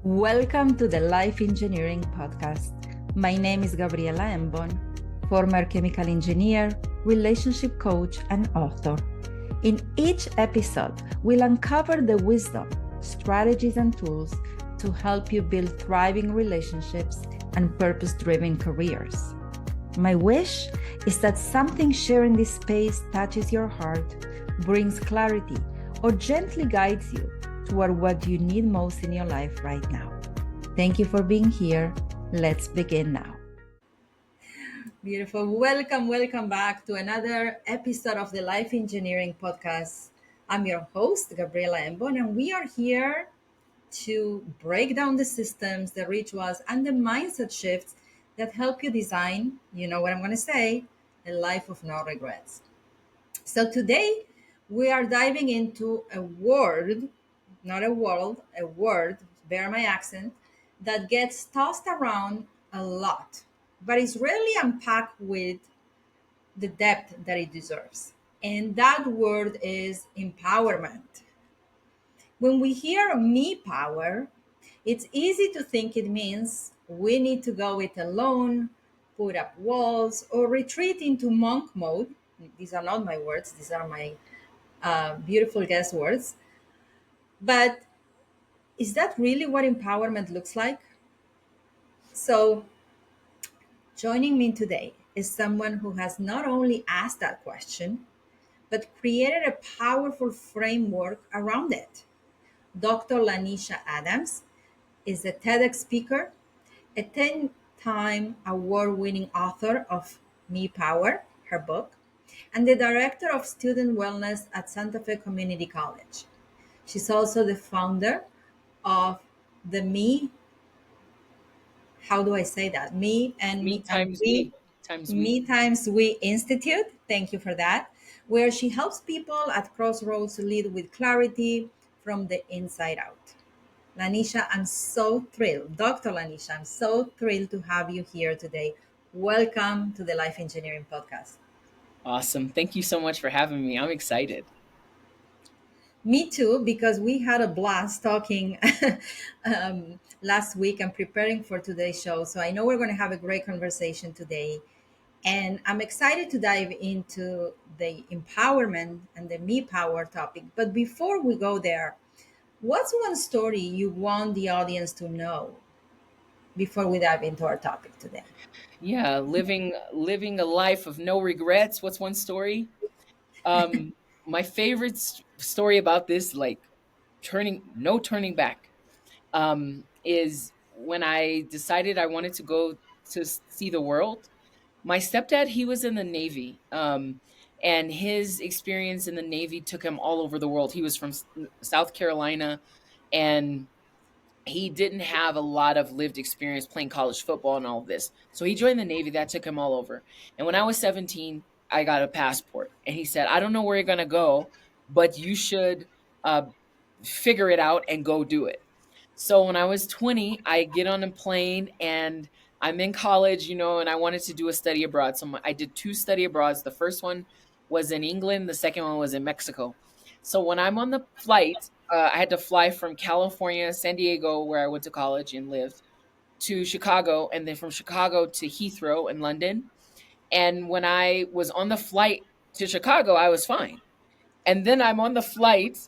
Welcome to the Life Engineering Podcast. My name is Gabriela Embon, former chemical engineer, relationship coach, and author. In each episode, we'll uncover the wisdom, strategies, and tools to help you build thriving relationships and purpose-driven careers. My wish is that something shared in this space touches your heart, brings clarity, or gently guides you toward what you need most in your life right now. Thank you for being here. Let's begin now. Beautiful. Welcome back to another episode of the Life Engineering Podcast. I'm your host, Gabriela Embon, and we are here to break down the systems, the rituals, and the mindset shifts that help you design, you know what I'm going to say, a life of no regrets. So today we are diving into a word, not a world, a word, bear my accent, that gets tossed around a lot, but is rarely unpacked with the depth that it deserves. And that word is empowerment. When we hear me power, it's easy to think it means we need to go it alone, put up walls, or retreat into monk mode. These are not my words, these are my beautiful guest words. But is that really what empowerment looks like? So, joining me today is someone who has not only asked that question, but created a powerful framework around it. Dr. LaNysha Adams is a TEDx speaker, a 10-time award-winning author of Me Power, her book, and the director of student wellness at Santa Fe Community College. She's also the founder of the how do I say that? Me times we times we. Me times We Institute. Thank you for that. Where she helps people at crossroads lead with clarity from the inside out. LaNysha, I'm so thrilled. Dr. LaNysha, I'm so thrilled to have you here today. Welcome to the Life Engineering Podcast. Awesome. Thank you so much for having me. I'm excited. Me too, because we had a blast talking last week and preparing for today's show. So I know we're going to have a great conversation today. And I'm excited to dive into the empowerment and the me power topic. But before we go there, what's one story you want the audience to know before we dive into our topic today? Yeah, living a life of no regrets. What's one story? Um my favorite story about this, like turning back, is when I decided I wanted to go to see the world. My stepdad, he was in the Navy. And his experience in the Navy took him all over the world. He was from South Carolina, and he didn't have a lot of lived experience playing college football and all of this. So he joined the Navy. That took him all over. And when I was 17, I got a passport. And he said, I don't know where you're going to go, but you should uh, figure it out and go do it. So when I was 20, I get on a plane and I'm in college, and I wanted to do a study abroad. So I did two study abroads. The first one was in England, the second one was in Mexico. So when I'm on the flight, I had to fly from California, San Diego, where I went to college and lived, to Chicago, and then from Chicago to Heathrow in London. And when I was on the flight to Chicago, I was fine. And then I'm on the flight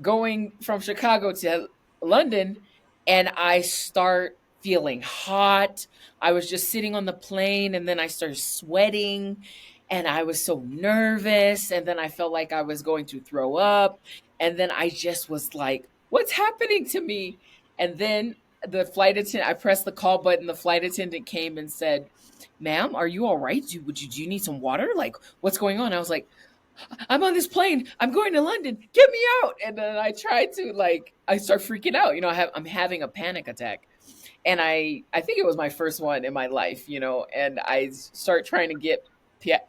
going from Chicago to London, and I start feeling hot. I was just sitting on the plane, and then I started sweating, and I was so nervous, and then I felt like I was going to throw up, and then I just was like, what's happening to me? And then the flight attendant, I pressed the call button. The flight attendant came and said, ma'am, are you all right? Do you need some water? Like, what's going on? I was like, I'm on this plane. I'm going to London. Get me out. And then I tried to, I start freaking out. I'm having a panic attack. And I think it was my first one in my life, and I start trying to get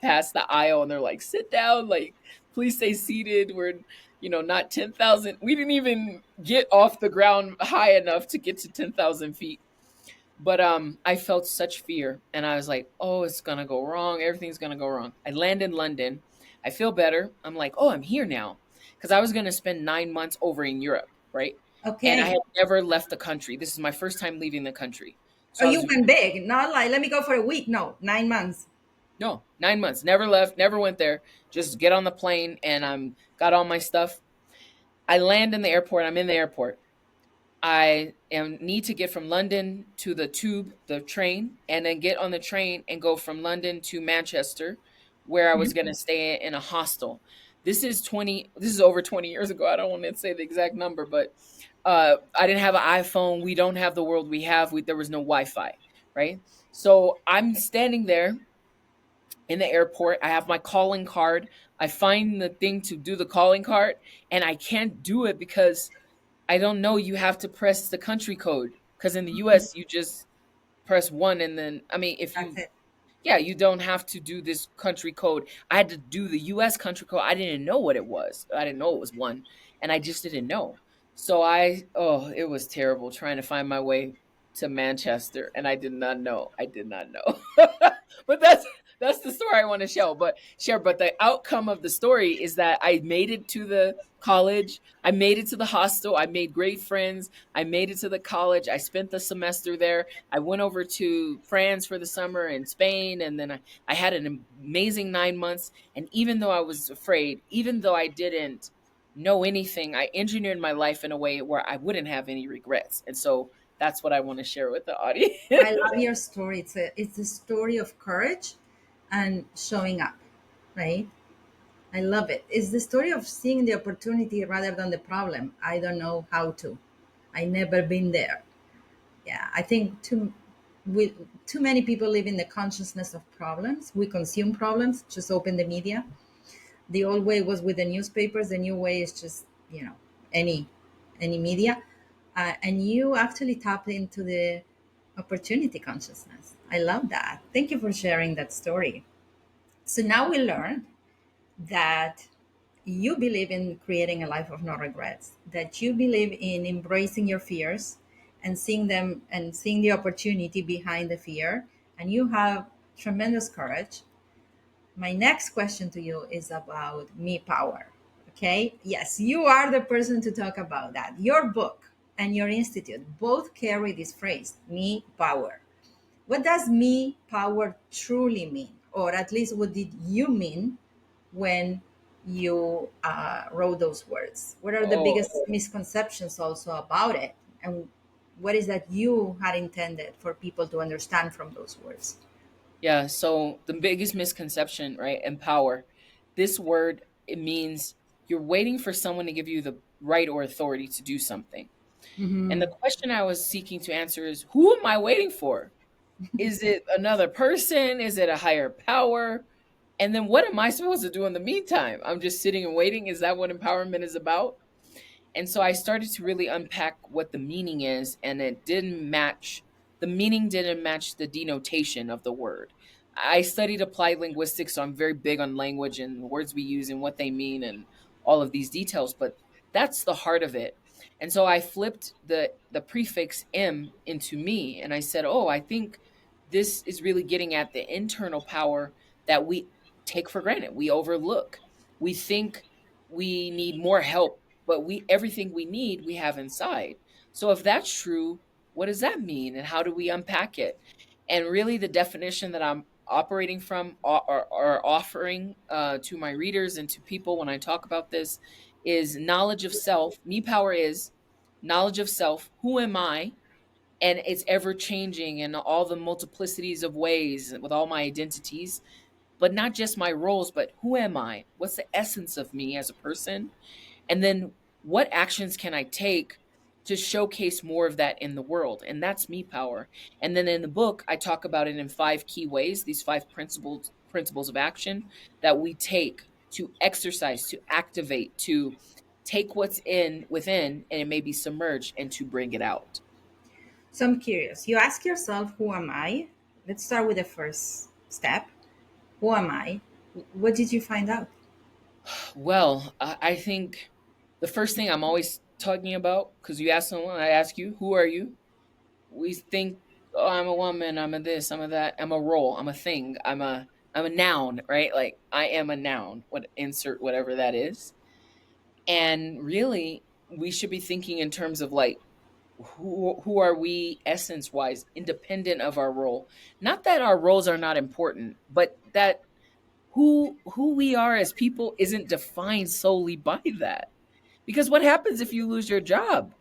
past the aisle, and they're like, sit down, like, please stay seated. We're, not 10,000. We didn't even get off the ground high enough to get to 10,000 feet. But I felt such fear, and I was like, oh, it's going to go wrong. Everything's going to go wrong. I land in London. I feel better. I'm like, oh, I'm here now. Because I was going to spend 9 months over in Europe, right? and I Okay. had never left the country. This is my first time leaving the country. Oh, So I you was went big, not like let me go for a week. No, 9 months. no 9 months, never left, never went there. Just get on the plane, and I'm got all my stuff. I land in the airport. I'm in the airport. Need to get from London to the tube, the train, and then get on the train and go from London to Manchester, where I was Mhm. going to stay in a hostel. This is over 20 years ago. I don't want to say the exact number, but I didn't have an iPhone. We don't have the world we have. There was no Wi-Fi, right? So I'm standing there in the airport. I have my calling card. I find the thing to do the calling card, and I can't do it because I don't know. You have to press the country code, because in the US you just press one, and then I mean, if That's you it. yeah, you don't have to do this country code. I had to do the US country code. I didn't know what it was. I didn't know it was one, and I just didn't know. So it was terrible trying to find my way to Manchester, and I did not know. I did not know. But that's the story I want to share. But the outcome of the story is that I made it to the college. I made it to the hostel. I made great friends. I made it to the college. I spent the semester there. I went over to France for the summer and Spain, and then I had an amazing 9 months. And even though I was afraid, even though I didn't know anything, I engineered my life in a way where I wouldn't have any regrets. And so that's what I want to share with the audience. I love your story. It's a story of courage and showing up, right? I love it. It's the story of seeing the opportunity rather than the problem. I don't know how to. I never been there. Yeah, I think too many people live in the consciousness of problems. We consume problems. Just open the media. The old way was with the newspapers. The new way is just any any media, and you actually tap into the opportunity consciousness. I love that. Thank you for sharing that story. So now we learn that you believe in creating a life of no regrets, that you believe in embracing your fears and seeing them and seeing the opportunity behind the fear, and you have tremendous courage. My next question to you is about me power. Okay. Yes, you are the person to talk about that. Your book and your institute both carry this phrase, me power. What does me power truly mean? Or at least what did you mean when you wrote those words? What are the Oh, biggest misconceptions also about it? And what is that you had intended for people to understand from those words? yeah. So the biggest misconception, right? Empower. This word, it means you're waiting for someone to give you the right or authority to do something. And the Hmm. question I was seeking to answer is, who am I waiting for? Is it another person? Is it a higher power? And then what am I supposed to do in the meantime? I'm just sitting and waiting. Is that what empowerment is about? And so I started to really unpack what the meaning is, and the meaning didn't match the denotation of the word. I studied applied linguistics, so I'm very big on language and the words we use and what they mean and all of these details, but that's the heart of it. And so I flipped the prefix "m" into "me," and I said, "Oh, I think this is really getting at the internal power that we take for granted, we overlook. We think we need more help, but we everything we need we have inside. So if that's true, what does that mean, and how do we unpack it?" And really, the definition that I'm operating from, or offering to my readers and to people when I talk about this, is knowledge of self. Me power is knowledge of self. Who am I? And it's ever changing in all the multiplicities of ways with all my identities, but not just my roles, but who am I? What's the essence of me as a person? And then what actions can I take to showcase more of that in the world? And that's me power. And then in the book, I talk about it in 5 key ways, these 5 principles of action that we take to exercise, to activate, to take what's in within, and it may be submerged, and to bring it out. So I'm curious. You ask yourself, who am I? Let's start with the first step. Who am I? What did you find out? Well, I think the first thing I'm always talking about, because you ask someone, I ask you, who are you? We think, oh, I'm a woman, I'm a this, I'm a that, I'm a role, I'm a thing, I'm a noun, right? Like I am a noun. What insert whatever that is. And really, we should be thinking in terms of like who are we essence wise, independent of our role. Not that our roles are not important, but that who we are as people isn't defined solely by that. Because what happens if you lose your job?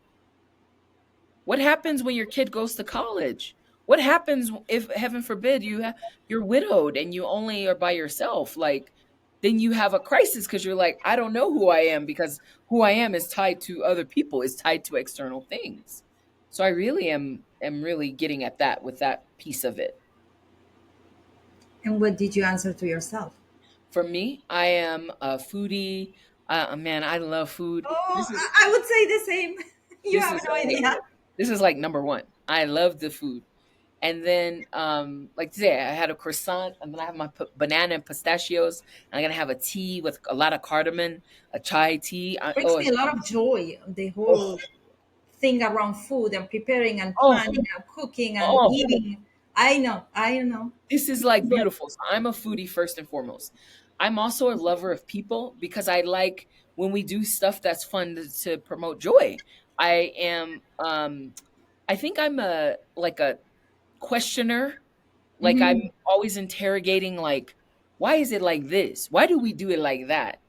What happens when your kid goes to college? What happens if, heaven forbid, you're widowed and you only are by yourself? Like, then you have a crisis because you're like, I don't know who I am, because who I am is tied to other people, is tied to external things. So I really am really getting at that with that piece of it. And what did you answer to yourself? For me, I am a foodie. Man, I love food. Oh, This is I would say the same. You this have is no idea. this is like number one. I love the food. And then, like today, I had a croissant. I'm gonna have my banana and pistachios. And I'm gonna have a tea with a lot of cardamom, a chai tea. Brings Oh, me a lot of joy, the whole oh, thing around food and preparing and oh, planning and cooking and oh, eating. I know. this is like beautiful. So I'm a foodie first and foremost. I'm also a lover of people because I like when we do stuff that's fun to promote joy. I am, I think I'm a like a questioner. Like I'm Hmm. always interrogating, like, why is it like this? Why do we do it like that?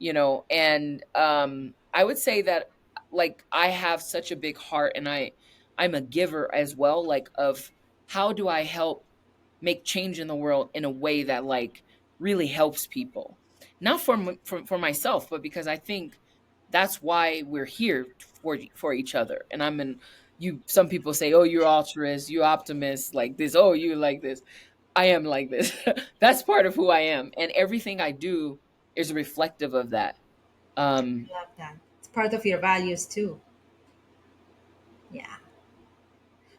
And I would say that, like, I have such a big heart, and I'm a giver as well, like, of how do I help make change in the world in a way that, like, really helps people, not for myself, but because I think that's why we're here, for each other. And I'm in you some people say, oh, you're altruist, you optimist, like this, oh, you like this. I am like this. That's part of who I am, and everything I do is reflective of that. Um, Love that. It's part of your values too. Yeah.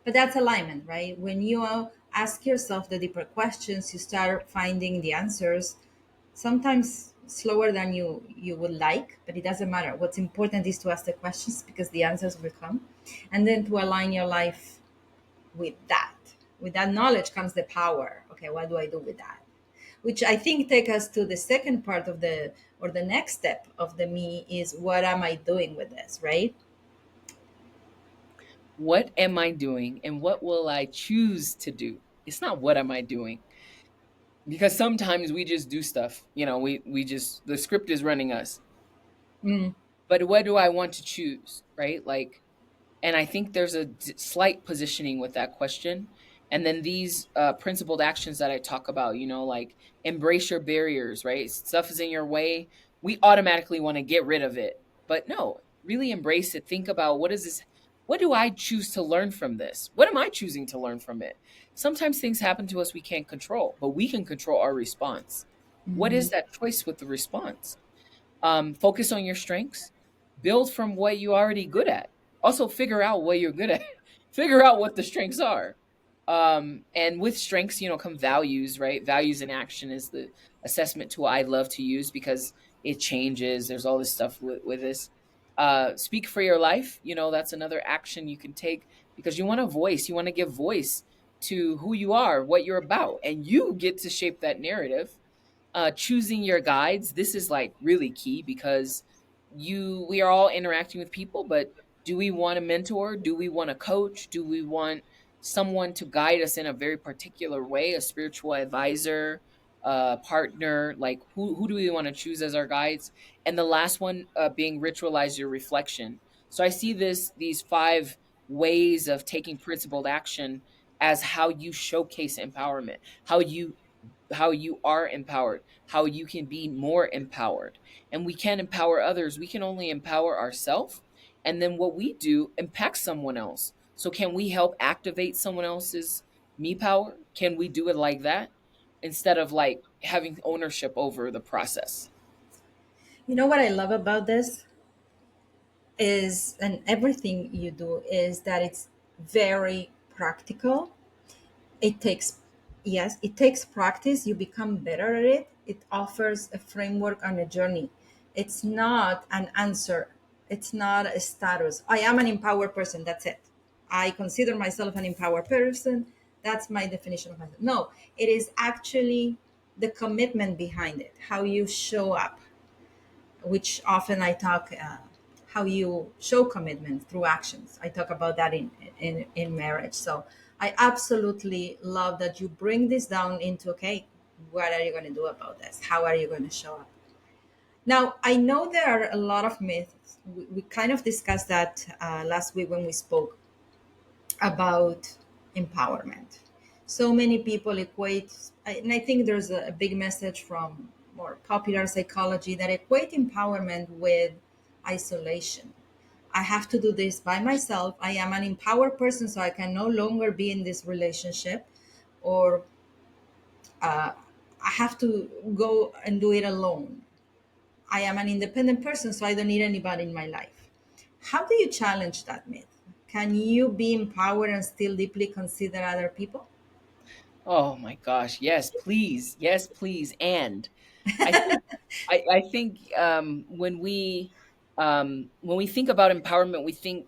But that's alignment, right? When you ask yourself the deeper questions, you start finding the answers, sometimes slower than you would like, but it doesn't matter. What's important is to ask the questions because the answers will come, and then to align your life with that. With that knowledge comes the power. Okay, what do I do with that? Which I think take us to the second part of the, or the next step of the me, is what am I doing with this, right? what am I doing, and what will I choose to do? It's not what am I doing, because sometimes we just do stuff. We just the script is running us. Mm. But what do I want to choose, right? Like, and I think there's a slight positioning with that question. And then these principled actions that I talk about, like embrace your barriers, right? Stuff is in your way. We automatically want to get rid of it. But no, really embrace it. Think about, what is this? What do I choose to learn from this? What am I choosing to learn from it? Sometimes things happen to us we can't control, but we can control our response. What Mhm. is that choice with the response? Focus on your strengths, build from what you're already good at. Also, figure out what you're good at, figure out what the strengths are. And with strengths, come values, right? Values in action is the assessment tool I love to use because it changes. There's all this stuff with this. Speak for your life. That's another action you can take because you want a voice. You want to give voice to who you are, what you're about, and you get to shape that narrative. Choosing your guides, this is like really key because we are all interacting with people, but do we want a mentor? Do we want a coach? Do we want someone to guide us in a very particular way, a spiritual advisor, partner? Like, who do we want to choose as our guides? And the last one, being ritualize your reflection. So I see these 5 ways of taking principled action as how you showcase empowerment, how you are empowered, how you can be more empowered. And we can empower others. We can only empower ourselves. And then what we do impacts someone else. So can we help activate someone else's me power? Can we do it like that instead of like having ownership over the process? You know what I love about this is, and everything you do, is that it's very practical. It takes, yes, it takes practice. You become better at it. It offers a framework and a journey. It's not an answer. It's not a status. I am an empowered person. That's it. I consider myself an empowered person. That's my definition of myself. No, it is actually the commitment behind it, how you show up, which often I talk, how you show commitment through actions. I talk about that in marriage. So I absolutely love that you bring this down into, okay, what are you going to do about this? How are you going to show up? Now, I know there are a lot of myths. We kind of discussed that last week when we spoke about empowerment. So many people equate, and I think there's a big message from more popular psychology that equate empowerment with isolation. I have to do this by myself. I am an empowered person, so I can no longer be in this relationship, or I have to go and do it alone. I am an independent person, so I don't need anybody in my life. How do you challenge that myth? Can you be empowered and still deeply consider other people? Oh my gosh, yes, please. Yes, please. And I think I think when we think about empowerment, we think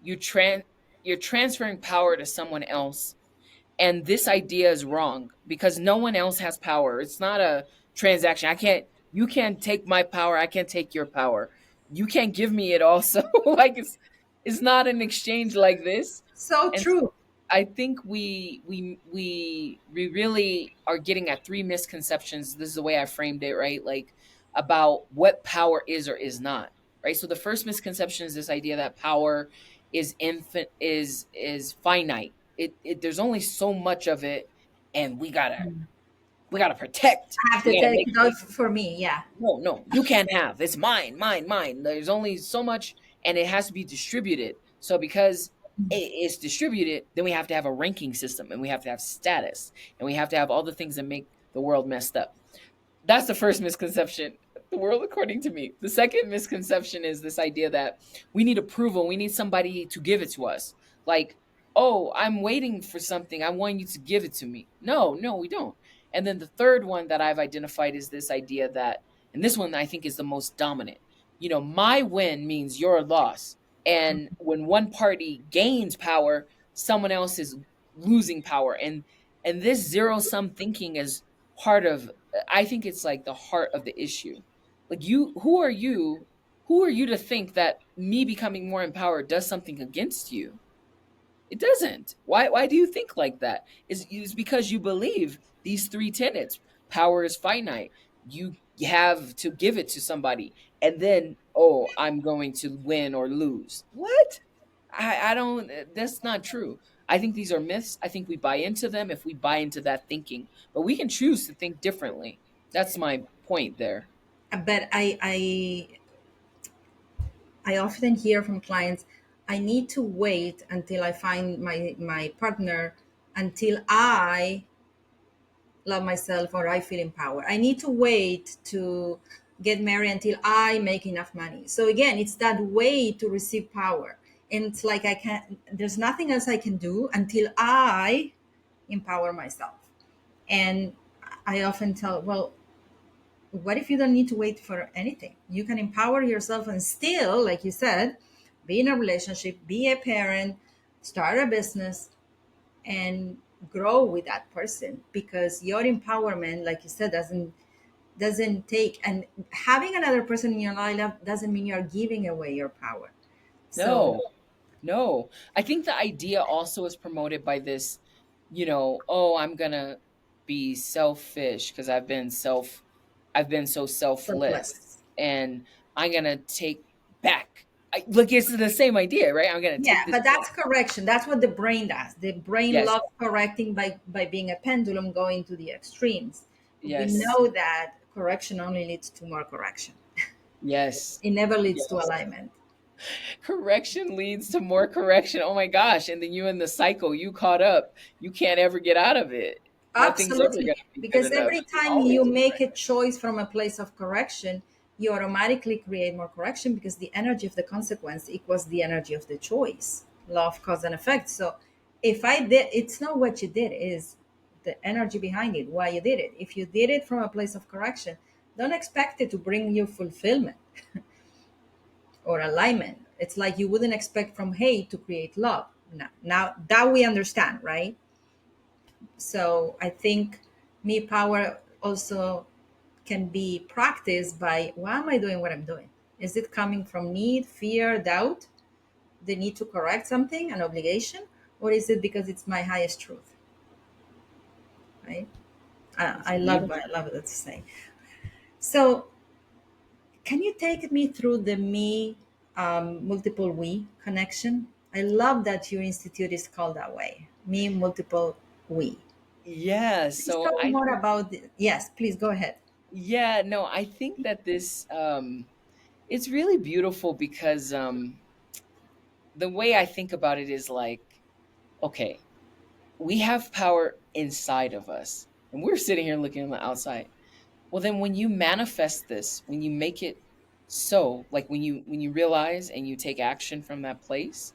you tran you're transferring power to someone else. And this idea is wrong because no one else has power. It's not a transaction. You can't take my power, I can't take your power. You can't give me it also. Like it's not an exchange like this. So And so true. I think we really are getting at three misconceptions. This is the way I framed it, right? Like about what power is or is not, right? So the first misconception is this idea that power is is finite. There's only so much of it, and we gotta protect. I have We to gotta take make it out for me. Yeah. no, no, you can't have. It's mine, mine, mine. There's only so much, and it has to be distributed. So because it's distributed, then we have to have a ranking system, and we have to have status, and we have to have all the things that make the world messed up. That's the first misconception. The world according to me. The second misconception is this idea that we need approval. We need somebody to give it to us. Like, oh, I'm waiting for something. I want you to give it to me. No, no, we don't. And then the third one that I've identified is this idea that, and this one I think is the most dominant. You know, my win means your loss. And when one party gains power, someone else is losing power. And this zero sum thinking is part of, I think it's like the heart of the issue. Like who are you to think that me becoming more empowered does something against you? It doesn't. Why do you think like that? Is because you believe these three tenets. Power is finite. You have to give it to somebody, and then, oh, I'm going to win or lose. What? I don't, that's not true. I think these are myths. I think we buy into them if we buy into that thinking. But we can choose to think differently. That's my point there. But I often hear from clients, I need to wait until I find my partner, until I love myself or I feel empowered. I need to wait to get married until I make enough money. So again, it's that way to receive power. And it's like I can't, there's nothing else I can do until I empower myself. And I often tell, well, what if you don't need to wait for anything? You can empower yourself and still, like you said, be in a relationship, be a parent, start a business, and grow with that person, because your empowerment, like you said, doesn't take, and having another person in your life doesn't mean you're giving away your power. So No, no. I think the idea also is promoted by this, oh, I'm gonna be selfish because I've been so selfless, selfless. and I'm gonna take back. Look, it's the same idea, right? I'm gonna Yeah, take this but back. that's correction. That's what the brain does. The brain Yes, loves correcting by being a pendulum going to the extremes. We yes, know that correction only leads to more correction. yes, It never leads to yes. alignment. Correction leads to more correction. Oh my gosh. And then you in the cycle, you caught up. You can't ever get out of it. Nothing's ever Absolutely. gonna be good Because enough. every You're time always you make incorrect. a choice from a place of correction, you automatically create more correction, because the energy of the consequence equals the energy of the choice. Law of cause and effect. So if I did, it's not what you did, is the energy behind it, why you did it. If you did it from a place of correction, don't expect it to bring you fulfillment or alignment. It's like you wouldn't expect from hate to create love. Now that we understand, right? So I think me power also can be practiced by, why am I doing what I'm doing? Is it coming from need, fear, doubt, the need to correct something, an obligation, or is it because it's my highest truth? Right? That's I love deep. what I love that to say. So, can you take me through the me multiple we connection? I love that your institute is called that way. Me multiple we. Yeah, Please so tell me I more about the, yes, please go ahead. yeah, no, I think that this it's really beautiful because the way I think about it is like, okay, we have power inside of us. And we're sitting here looking on the outside. Well, then when you manifest this, when you make it so, like when you realize and you take action from that place,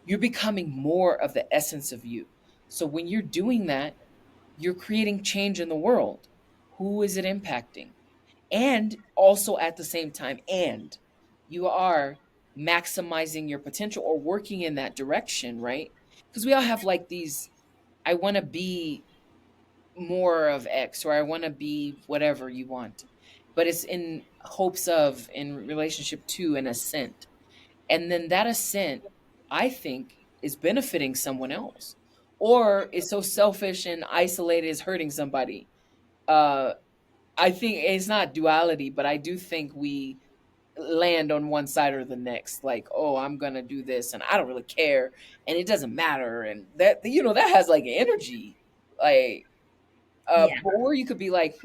you're becoming more of the essence of you. So when you're doing that, you're creating change in the world. Who is it impacting? And also at the same time, and you are maximizing your potential or working in that direction, right? Because we all have like these, I want to be more of X, or I want to be whatever you want. But it's in hopes of, in relationship to an ascent. And then that ascent, I think, is benefiting someone else. Or is so selfish and isolated is hurting somebody. Uh I think it's not duality, but I do think we land on one side or the next. Like, oh, I'm gonna do this, and I don't really care, and it doesn't matter, and that that has like energy, like. Yeah, Or you could be like,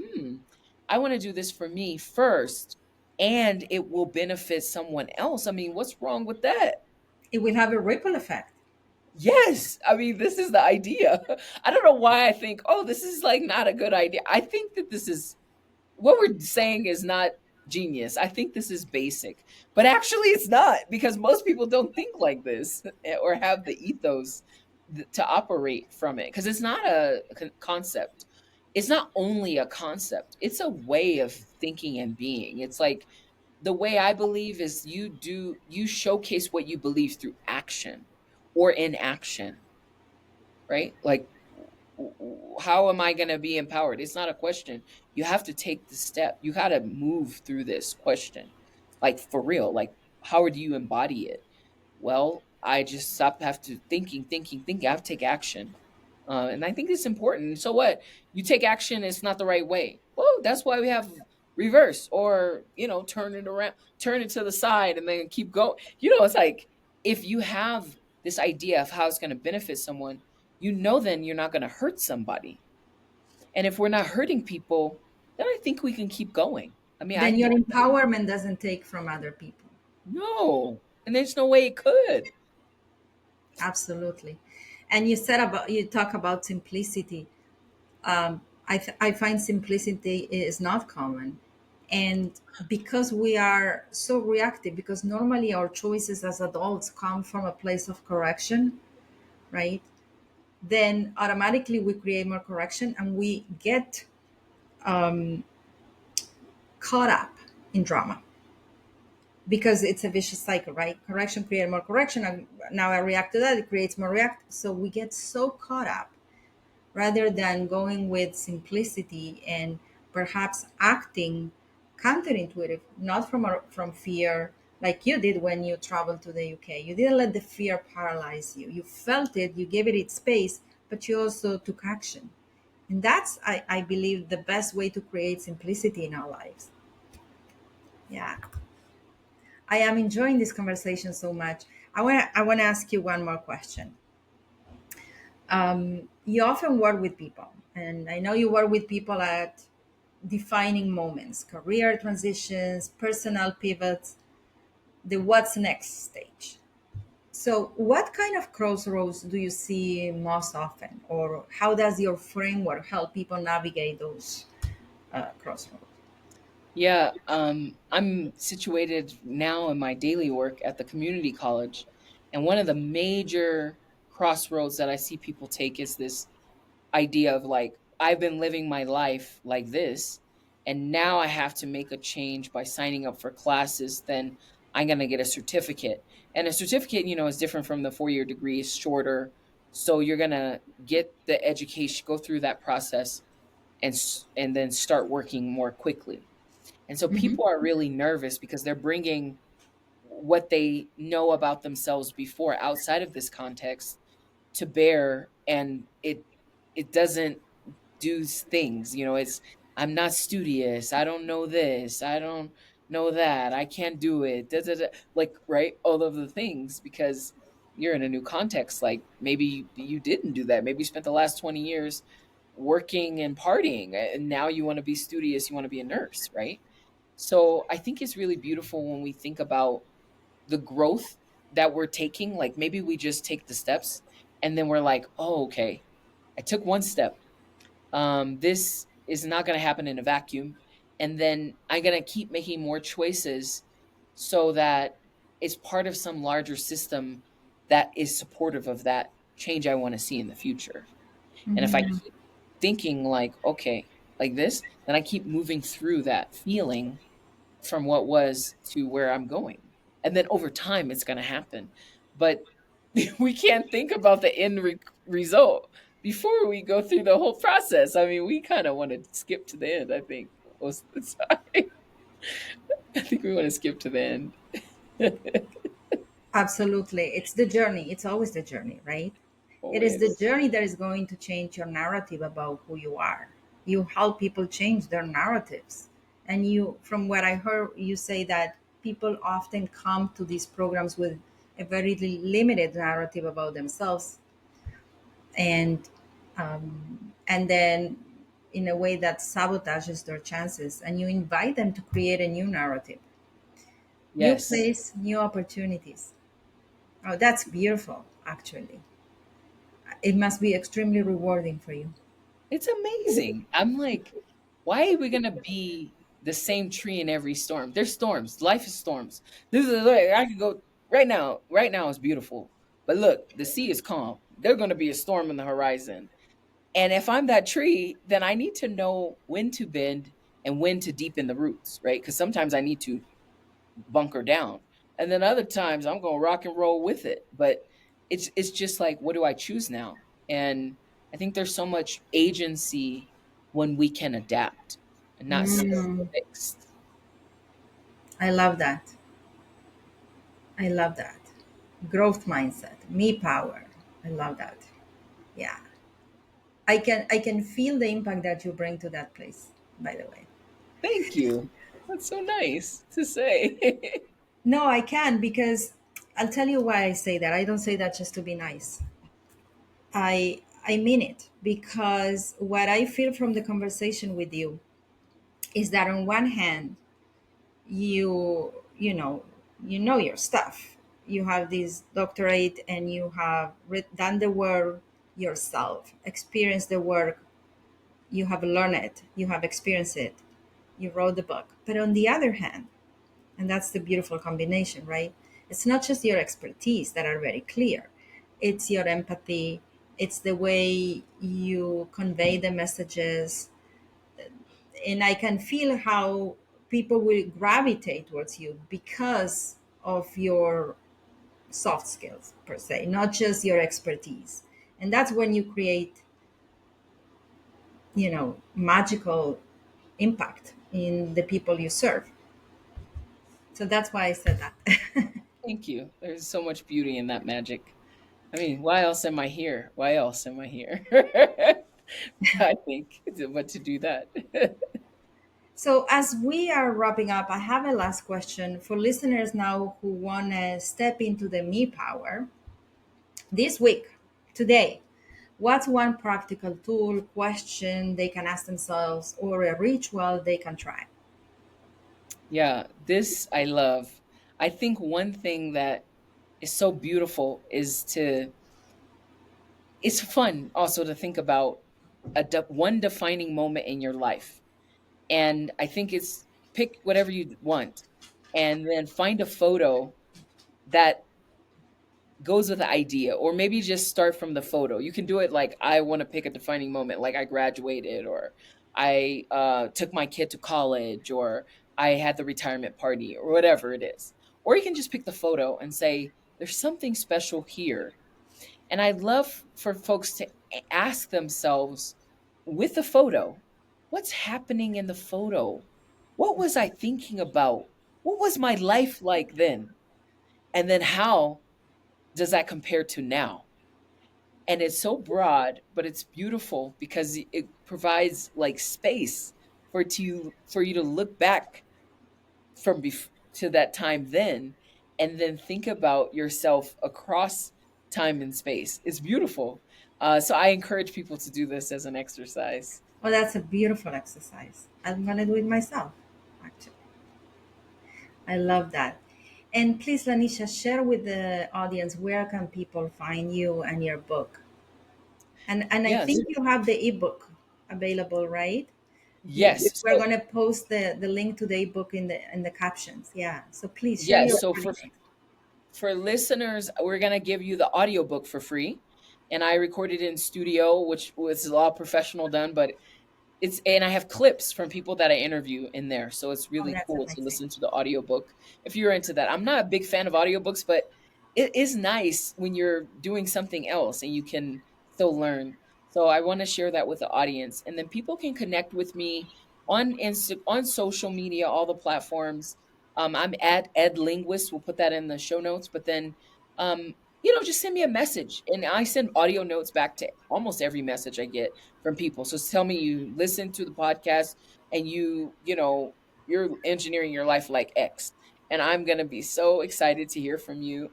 I want to do this for me first, and it will benefit someone else. I mean, what's wrong with that? it will have a ripple effect. Yes, I mean, this is the idea. I don't know why I think, oh, this is like not a good idea. I think that this is what we're saying is not genius. I think this is basic, but actually it's not because most people don't think like this or have the ethos to operate from it because it's not a concept. It's not only a concept, it's a way of thinking and being. It's like the way I believe is you showcase what you believe through action or inaction, right? Like how am I going to be empowered? It's not a question. You have to take the step. You got to move through this question. Like for real, like how do you embody it? Well, I just stop have to thinking. I have to take action. And I think it's important. So what? You take action, it's not the right way. Well, that's why we have reverse or, turn it around, turn it to the side and then keep going. It's like if you have this idea of how it's going to benefit someone, then you're not going to hurt somebody. And if we're not hurting people, then I think we can keep going. I mean, I Then your think empowerment doesn't take from other people. no, and there's no way it could. Absolutely. And you talk about simplicity. I find simplicity is not common. And because we are so reactive, because normally our choices as adults come from a place of correction, right? Then automatically we create more correction and we get caught up in drama because it's a vicious cycle, right? Correction creates more correction. And now I react to that, it creates more react. So we get so caught up rather than going with simplicity and perhaps acting counterintuitive, not from fear, like you did when you traveled to the UK. You didn't let the fear paralyze you. You felt it, you gave it its space, but you also took action. And that's, I believe, the best way to create simplicity in our lives. Yeah. I am enjoying this conversation so much. I want to ask you one more question. You often work with people, and I know you work with people at defining moments, career transitions, personal pivots, the what's next stage. So, what kind of crossroads do you see most often, or how does your framework help people navigate those crossroads? Yeah, I'm situated now in my daily work at the community college, and one of the major crossroads that I see people take is this idea of like I've been living my life like this and now I have to make a change by signing up for classes, then I'm going to get a certificate. And a certificate, is different from the 4-year degree, is shorter. So you're going to get the education, go through that process and then start working more quickly. And so Hmm. people are really nervous because they're bringing what they know about themselves before outside of this context to bear, and it doesn't do things. It's, I'm not studious, I don't know this, I don't know that, I can't do it, da, da, da. Like, right, all of the things, because you're in a new context. Like, maybe you didn't do that, maybe you spent the last 20 years working and partying, and now you want to be studious, you want to be a nurse, right? So I think it's really beautiful when we think about the growth that we're taking. Like, maybe we just take the steps and then we're like, oh, okay, I took one step. This is not going to happen in a vacuum. And then I'm going to keep making more choices so that it's part of some larger system that is supportive of that change I want to see in the future. And if I Hmm. keep thinking like, okay, like this, then I keep moving through that feeling from what was to where I'm going. And then over time, it's going to happen. But we can't think about the result before we go through the whole process. I mean, we kind of want to skip to the end, I think, most of the time. I think we want to skip to the end. Absolutely. It's the journey. It's always the journey, right? It is the Always. journey that is going to change your narrative about who you are. You help people change their narratives. And you, from what I heard you say, that people often come to these programs with a very limited narrative about themselves, and then in a way that sabotages their chances, and you invite them to create a new narrative, new Yes. place, new opportunities. Oh, that's beautiful, actually. It must be extremely rewarding for you. It's amazing. I'm like, why are we gonna be the same tree in every storm? There's storms. Life is storms. This is like, I could go right now. Right now is beautiful, but look, the sea is calm. There's gonna be a storm on the horizon. And if I'm that tree, then I need to know when to bend and when to deepen the roots, right? Because sometimes I need to bunker down. And then other times I'm going to rock and roll with it. But it's just like, what do I choose now? And I think there's so much agency when we can adapt and not stay Mm, fixed. I love that. I love that. Growth mindset, me power. I love that. Yeah. I can feel the impact that you bring to that place, by the way. Thank you. That's so nice to say. No, I can, because I'll tell you why I say that. I don't say that just to be nice. I mean it, because what I feel from the conversation with you is that on one hand, you know your stuff. You have this doctorate and you have done the work yourself, experienced the work, you have learned it, you have experienced it, you wrote the book. But on the other hand, and that's the beautiful combination, right? It's not just your expertise that are very clear, it's your empathy, it's the way you convey the messages. And I can feel how people will gravitate towards you because of your soft skills, per se, not just your expertise. And that's when you create, magical impact in the people you serve. So that's why I said that. Thank you. There's so much beauty in that magic. I mean, why else am I here? Why else am I here? I think, but to do that. So, as we are wrapping up, I have a last question for listeners now who want to step into the me power. This week, today, what's one practical tool, question they can ask themselves, or a ritual they can try? Yeah, this I love. I think one thing that is so beautiful is to, it's fun also to think about one defining moment in your life. And I think it's, pick whatever you want and then find a photo that goes with the idea, or maybe just start from the photo. You can do it like, I want to pick a defining moment, like I graduated, or I took my kid to college, or I had the retirement party, or whatever it is. Or you can just pick the photo and say, there's something special here. And I'd love for folks to ask themselves, with the photo, what's happening in the photo? What was I thinking about? What was my life like then? And then how does that compare to now? And it's so broad, but it's beautiful because it provides like space for you to look back to that time then, and then think about yourself across time and space. It's beautiful. So I encourage people to do this as an exercise. Oh, that's a beautiful exercise. I'm gonna do it myself, actually. I love that. And please, Lanisha, share with the audience where can people find you and your book. And I Yes. think you have the ebook available, right? Yes. We're gonna post the link to the ebook in the captions. Yeah. So please share your Yes. So findings. for listeners, we're gonna give you the audiobook for free. And I recorded in studio, which was all professional done, but and I have clips from people that I interview in there. So it's Oh, really that's cool to amazing. listen to the audiobook if you're into that. I'm not a big fan of audiobooks, but it is nice when you're doing something else and you can still learn. So I want to share that with the audience. And then people can connect with me on social media, all the platforms. I'm at Ed Linguist. We'll put that in the show notes. But then um, just send me a message. And I send audio notes back to almost every message I get from people. So tell me you listen to the podcast and you're engineering your life like X. And I'm gonna be so excited to hear from you.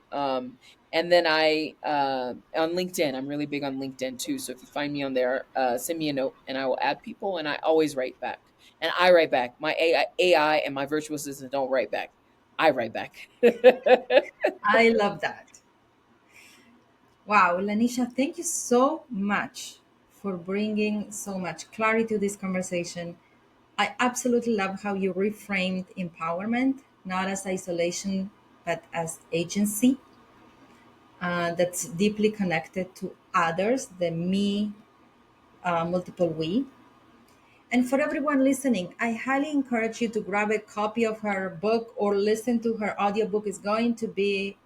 And then I on LinkedIn, I'm really big on LinkedIn too. So if you find me on there, send me a note and I will add people and I always write back. And I write back. My AI and my virtual assistant don't write back. I write back. I love that. Wow, Lanisha, thank you so much for bringing so much clarity to this conversation. I absolutely love how you reframed empowerment, not as isolation, but as agency that's deeply connected to others, the me, multiple we. And for everyone listening, I highly encourage you to grab a copy of her book or listen to her audiobook. It's going to be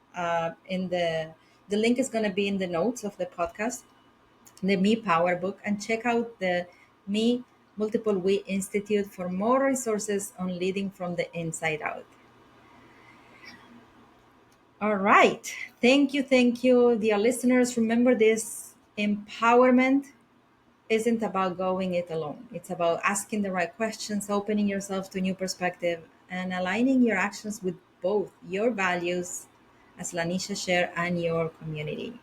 the link is going to be in the notes of the podcast, the Me Power book, and check out the Me Multiple We Institute for more resources on leading from the inside out. All right. Thank you. Thank you, dear listeners. Remember this: empowerment isn't about going it alone. It's about asking the right questions, opening yourself to a new perspective, and aligning your actions with both your values, as Lanisha shared, and your community.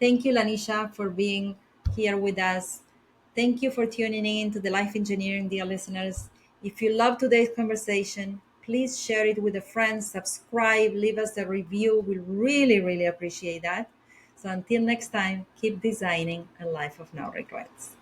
Thank you, Lanisha, for being here with us. Thank you for tuning in to the Life Engineering, dear listeners. If you love today's conversation, please share it with a friend, subscribe, leave us a review. We really, really appreciate that. So until next time, keep designing a life of no regrets.